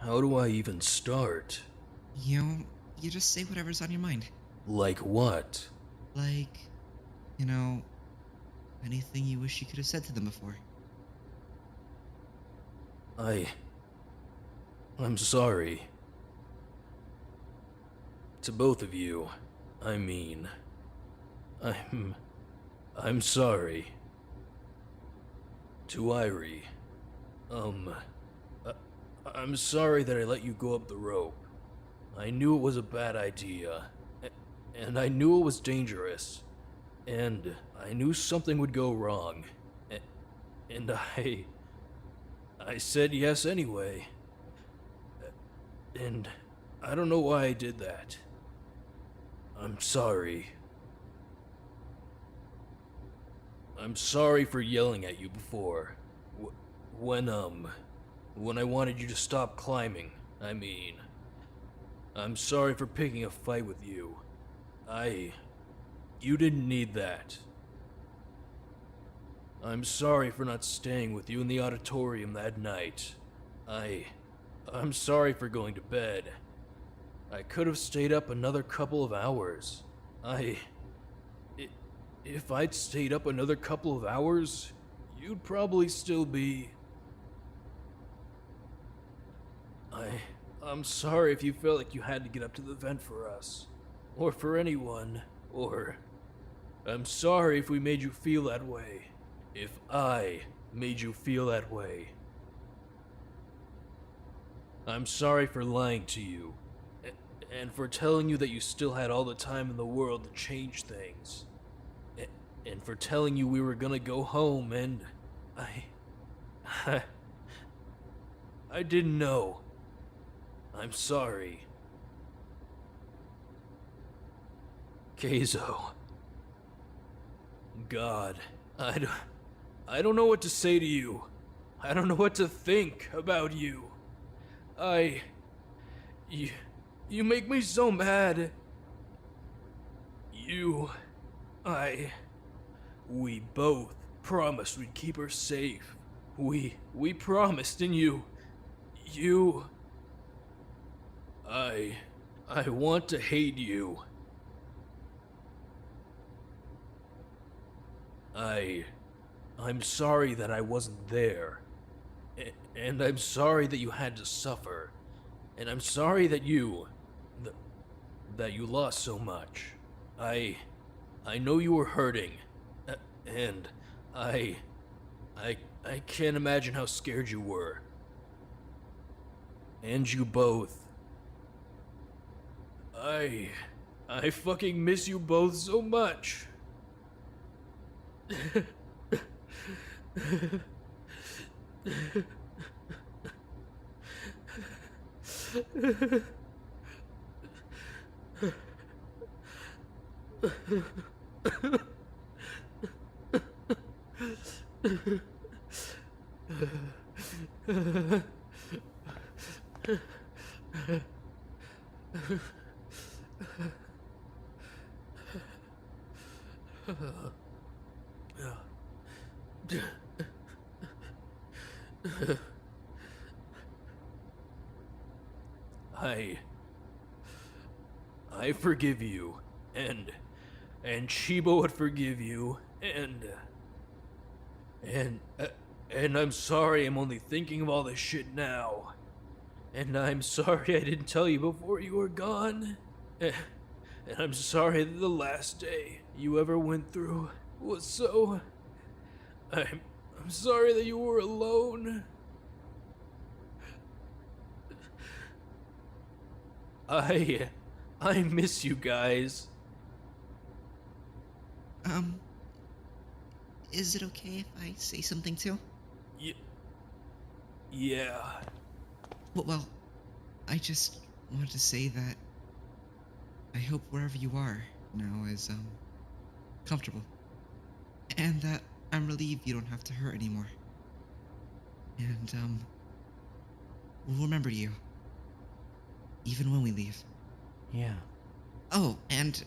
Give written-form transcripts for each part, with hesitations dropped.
How do I even start? You just say whatever's on your mind. Like what? Like, you know, anything you wish you could have said to them before. I... I'm sorry. To both of you. I mean... I'm... I'm sorry. To Irie. I, I'm sorry that I let you go up the rope. I knew it was a bad idea. And I knew it was dangerous. And I knew something would go wrong. And I said yes anyway. And I don't know why I did that. I'm sorry. I'm sorry for yelling at you before. When I wanted you to stop climbing, I mean. I'm sorry for picking a fight with you. You didn't need that. I'm sorry for not staying with you in the auditorium that night. I'm sorry for going to bed. I could have stayed up another couple of hours. If I'd stayed up another couple of hours, you'd probably still be... I'm sorry if you felt like you had to get up to the vent for us. Or for anyone. Or... I'm sorry if we made you feel that way. If I made you feel that way. I'm sorry for lying to you. And for telling you that you still had all the time in the world to change things. And for telling you we were gonna go home and... I didn't know. I'm sorry. Keizo. God, I don't know what to say to you. I don't know what to think about you. You make me so mad. We both promised we'd keep her safe. We promised, and you, I want to hate you. I'm sorry that I wasn't there. And I'm sorry that you had to suffer. And I'm sorry that that you lost so much. I know you were hurting. And I can't imagine how scared you were. And you both. I fucking miss you both so much. I forgive you, and Shiba would forgive you, and I'm sorry I'm only thinking of all this shit now. And I'm sorry I didn't tell you before you were gone. And I'm sorry that the last day you ever went through was so... I'm sorry that you were alone. I miss you guys. Is it okay if I say something too? Yeah. Well, I just wanted to say that I hope wherever you are now is, comfortable. And that I'm relieved you don't have to hurt anymore. And, we'll remember you. Even when we leave. Yeah. Oh, and,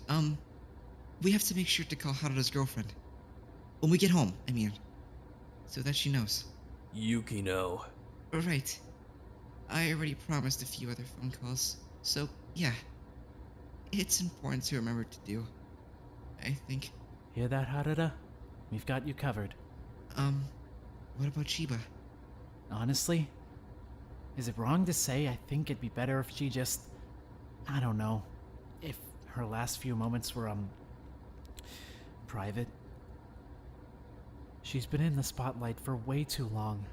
we have to make sure to call Haruto's girlfriend. When we get home, so that she knows. Yukino. Right. I already promised a few other phone calls, so yeah, it's important to remember to do, I think. Hear that, Harada? We've got you covered. Um, what about Chiba? Honestly, is it wrong to say I think it'd be better if she just, I don't know, if her last few moments were, private? She's been in the spotlight for way too long.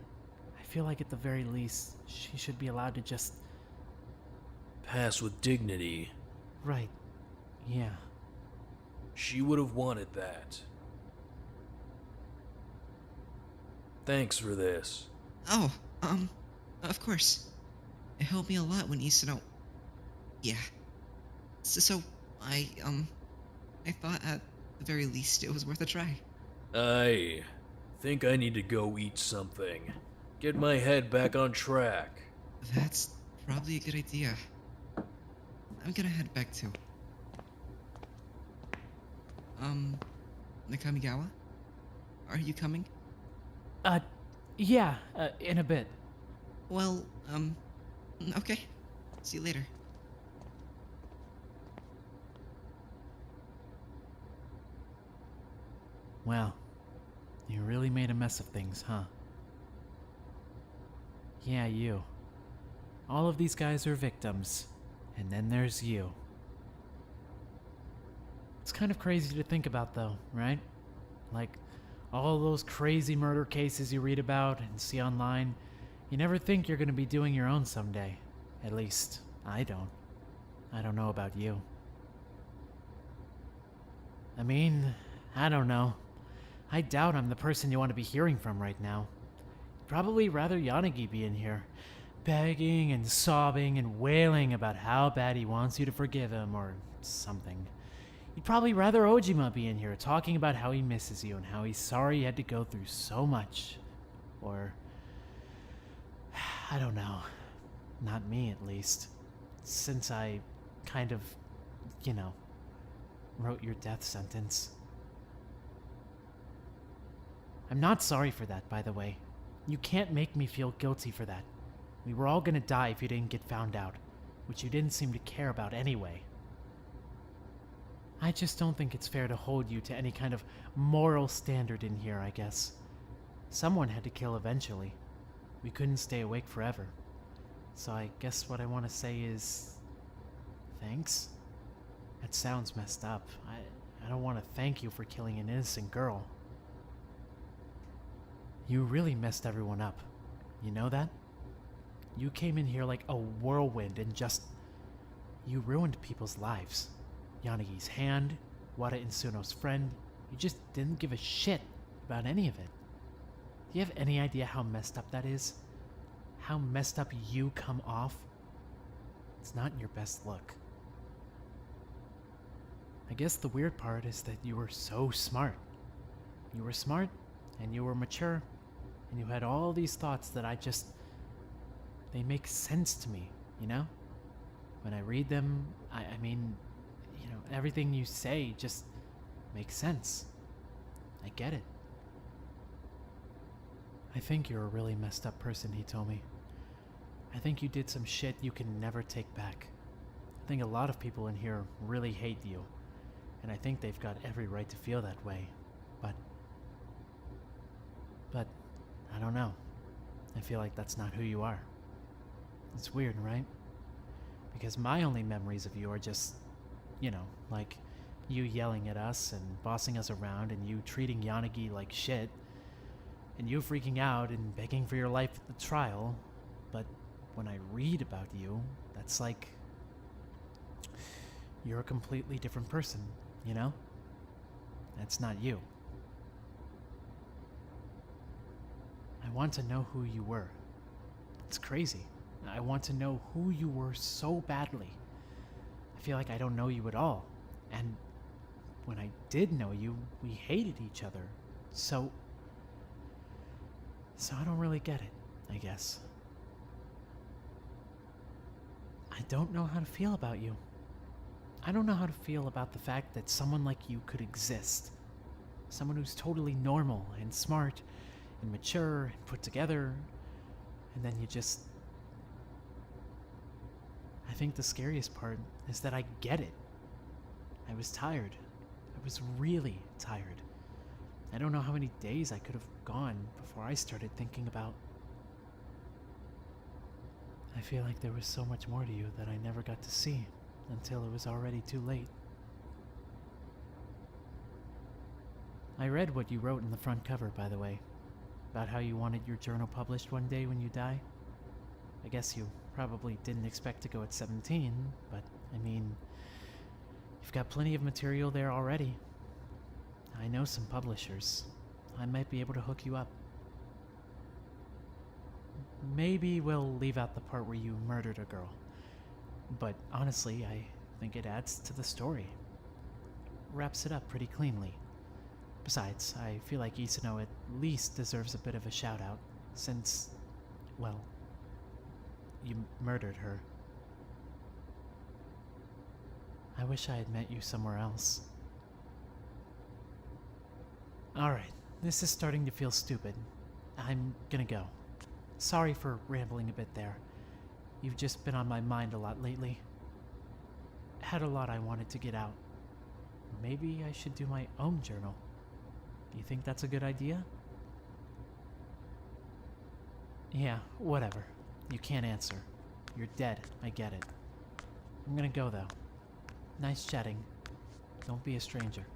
I feel like at the very least, she should be allowed to just... Pass with dignity. Right. Yeah. She would have wanted that. Thanks for this. Oh, of course. It helped me a lot when Isano... Yeah. So, I thought at the very least it was worth a try. I think I need to go eat something. Get my head back on track. That's probably a good idea. I'm gonna head back too. Nakamigawa? Are you coming? Yeah, in a bit. Well, okay. See you later. Well, you really made a mess of things, huh? Yeah, you. All of these guys are victims, and then there's you. It's kind of crazy to think about, though, right? Like, all those crazy murder cases you read about and see online, you never think you're gonna be doing your own someday. At least, I don't. I don't know about you. I mean, I don't know. I doubt I'm the person you want to be hearing from right now. Probably rather Yanagi be in here, begging and sobbing and wailing about how bad he wants you to forgive him or something. You'd probably rather Ojima be in here talking about how he misses you and how he's sorry he had to go through so much. Or, I don't know. Not me, at least. Since I kind of, wrote your death sentence. I'm not sorry for that, by the way. You can't make me feel guilty for that. We were all gonna die if you didn't get found out, which you didn't seem to care about anyway. I just don't think it's fair to hold you to any kind of moral standard in here, I guess. Someone had to kill eventually. We couldn't stay awake forever. So I guess what I want to say is... thanks? That sounds messed up. I don't want to thank you for killing an innocent girl. You really messed everyone up. You know that? You came in here like a whirlwind and just... you ruined people's lives. Yanagi's hand, Wada Insuno's friend. You just didn't give a shit about any of it. Do you have any idea how messed up that is? How messed up you come off? It's not your best look. I guess the weird part is that you were so smart. You were smart, and you were mature, and you had all these thoughts that they make sense to me, you know? When I read them, I mean, everything you say just makes sense. I get it. I think you're a really messed up person, he told me. I think you did some shit you can never take back. I think a lot of people in here really hate you, and I think they've got every right to feel that way. But, I don't know. I feel like that's not who you are. It's weird, right? Because my only memories of you are just, like you yelling at us and bossing us around and you treating Yanagi like shit and you freaking out and begging for your life at the trial. But when I read about you, that's like you're a completely different person, you know? That's not you. I want to know who you were. It's crazy. I want to know who you were so badly. I feel like I don't know you at all. And when I did know you, we hated each other. So I don't really get it, I guess. I don't know how to feel about you. I don't know how to feel about the fact that someone like you could exist. Someone who's totally normal and smart and mature and put together, and then you just I think the scariest part is that I get it. I was tired. I was really tired. I don't know how many days I could have gone before I started thinking about. I feel like there was so much more to you that I never got to see until it was already too late. I read what you wrote in the front cover, by the way, about how you wanted your journal published one day when you die. I guess you probably didn't expect to go at 17, but I mean, you've got plenty of material there already. I know some publishers. I might be able to hook you up. Maybe we'll leave out the part where you murdered a girl. But honestly, I think it adds to the story. Wraps it up pretty cleanly. Besides, I feel like Isano at least deserves a bit of a shout out, since, well, you murdered her. I wish I had met you somewhere else. Alright, this is starting to feel stupid. I'm gonna go. Sorry for rambling a bit there. You've just been on my mind a lot lately. Had a lot I wanted to get out. Maybe I should do my own journal. Do you think that's a good idea? Yeah, whatever. You can't answer. You're dead, I get it. I'm gonna go though. Nice chatting. Don't be a stranger.